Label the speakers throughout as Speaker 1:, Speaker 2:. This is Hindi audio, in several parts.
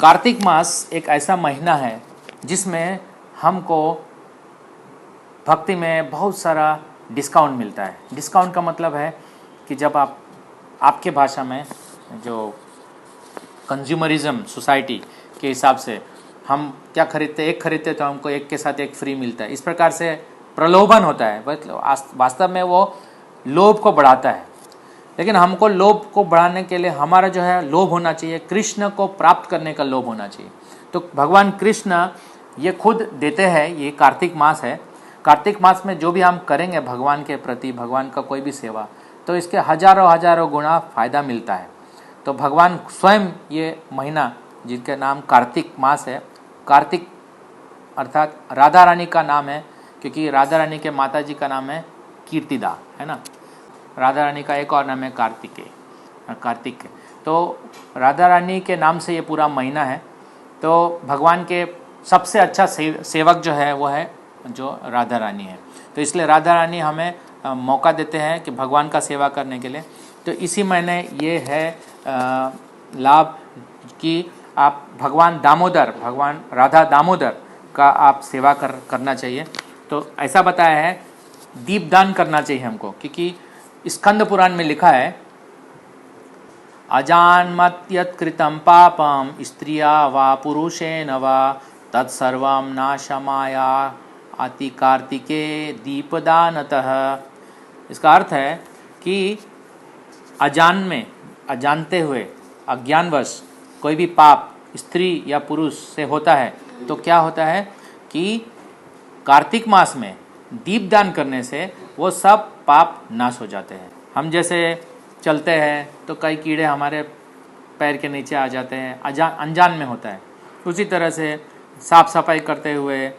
Speaker 1: कार्तिक मास एक ऐसा महीना है जिसमें हमको भक्ति में बहुत सारा डिस्काउंट मिलता है। डिस्काउंट का मतलब है कि जब आपके भाषा में जो कंज्यूमरिज्म सोसाइटी के हिसाब से हम क्या खरीदते, एक खरीदते तो हमको एक के साथ एक फ्री मिलता है। इस प्रकार से प्रलोभन होता है, वास्तव में वो लोभ को बढ़ाता है। लेकिन हमको लोभ को बढ़ाने के लिए हमारा जो है लोभ होना चाहिए, कृष्ण को प्राप्त करने का लोभ होना चाहिए। तो भगवान कृष्ण ये खुद देते हैं। ये कार्तिक मास है। कार्तिक मास में जो भी हम करेंगे भगवान के प्रति, भगवान का कोई भी सेवा, तो इसके हजारों हजारों गुना फ़ायदा मिलता है। तो भगवान स्वयं ये महीना जिनके नाम कार्तिक मास है, कार्तिक अर्थात राधा रानी का नाम है, क्योंकि राधा रानी के माता जी का नाम है कीर्तिदा, है ना। राधा रानी का एक और नाम है कार्तिक। तो राधा रानी के नाम से ये पूरा महीना है। तो भगवान के सबसे अच्छा सेवक जो है वो है जो राधा रानी है। तो इसलिए राधा रानी हमें मौका देते हैं कि भगवान का सेवा करने के लिए। तो इसी महीने ये है लाभ कि आप भगवान राधा दामोदर का आप सेवा करना चाहिए। तो ऐसा बताया है दीपदान करना चाहिए हमको, क्योंकि स्कंद पुराण में लिखा है अजान्मत्यत्कृतं पापं स्त्रिया वा पुरुषेण वा तत्सर्वं नाशमाया अति कार्तिके दीपदानतः। इसका अर्थ है कि अजानते हुए अज्ञानवश कोई भी पाप स्त्री या पुरुष से होता है तो क्या होता है कि कार्तिक मास में दीपदान करने से वो सब पाप नाश हो जाते हैं। हम जैसे चलते हैं तो कई कीड़े हमारे पैर के नीचे आ जाते हैं, अनजान में होता है। उसी तरह से साफ सफाई करते हुए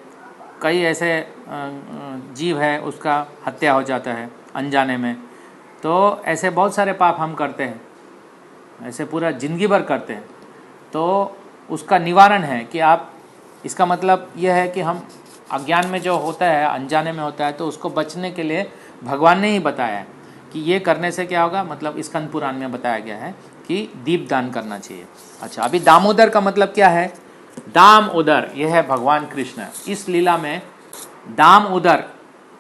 Speaker 1: कई ऐसे जीव है उसका हत्या हो जाता है अनजाने में। तो ऐसे बहुत सारे पाप हम करते हैं, ऐसे पूरा जिंदगी भर करते हैं। तो उसका निवारण है कि आप, इसका मतलब यह है कि हम अज्ञान में जो होता है, अनजाने में होता है, तो उसको बचने के लिए भगवान ने ही बताया है कि ये करने से क्या होगा। मतलब स्कंद पुराण में बताया गया है कि दीप दान करना चाहिए। अच्छा, अभी दामोदर का मतलब क्या है? दाम उदर, यह है भगवान कृष्ण। इस लीला में दाम उदर,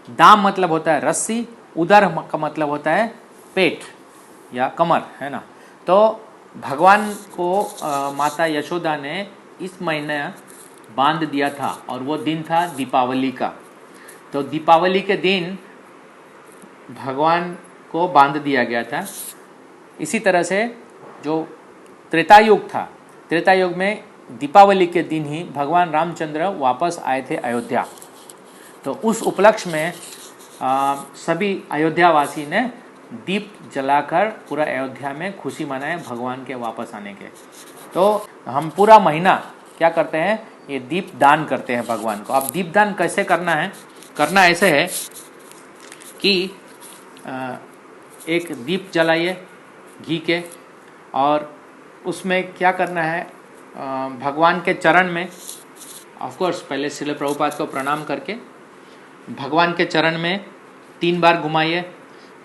Speaker 1: दाम मतलब होता है रस्सी, उदर का मतलब होता है पेट या कमर, है ना। तो भगवान को माता यशोदा ने इस महीने बांध दिया था और वो दिन था दीपावली का। तो दीपावली के दिन भगवान को बांध दिया गया था। इसी तरह से जो त्रेता युग था, त्रेता युग में दीपावली के दिन ही भगवान रामचंद्र वापस आए थे अयोध्या। तो उस उपलक्ष्य में सभी अयोध्यावासी ने दीप जलाकर पूरा अयोध्या में खुशी मनाए भगवान के वापस आने के। तो हम पूरा महीना क्या करते हैं, ये दीप दान करते हैं भगवान को। अब दीप दान कैसे करना है? करना ऐसे है कि एक दीप जलाइए घी के, और उसमें क्या करना है, भगवान के चरण में, ऑफ कोर्स पहले श्रील प्रभुपाद को प्रणाम करके भगवान के चरण में 3 बार घुमाइए,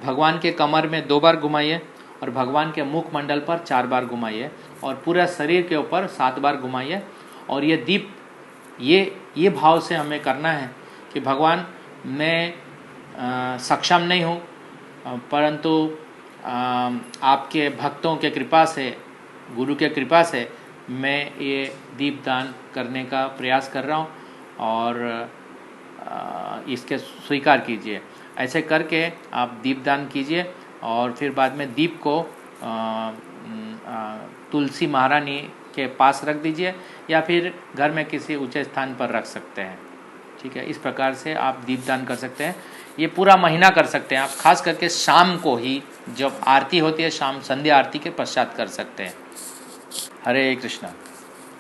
Speaker 1: भगवान के कमर में 2 बार घुमाइए, और भगवान के मुखमंडल पर 4 बार घुमाइए, और पूरा शरीर के ऊपर 7 बार घुमाइए। और ये दीप ये भाव से हमें करना है कि भगवान मैं सक्षम नहीं हूँ, परंतु आपके भक्तों के कृपा से, गुरु के कृपा से मैं ये दीप दान करने का प्रयास कर रहा हूँ, और इसके स्वीकार कीजिए। ऐसे करके आप दीप दान कीजिए, और फिर बाद में दीप को तुलसी महारानी के पास रख दीजिए, या फिर घर में किसी ऊंचे स्थान पर रख सकते हैं। ठीक है, इस प्रकार से आप दीपदान कर सकते हैं। ये पूरा महीना कर सकते हैं आप, खास करके शाम को ही जब आरती होती है, शाम संध्या आरती के पश्चात कर सकते हैं। हरे कृष्णा।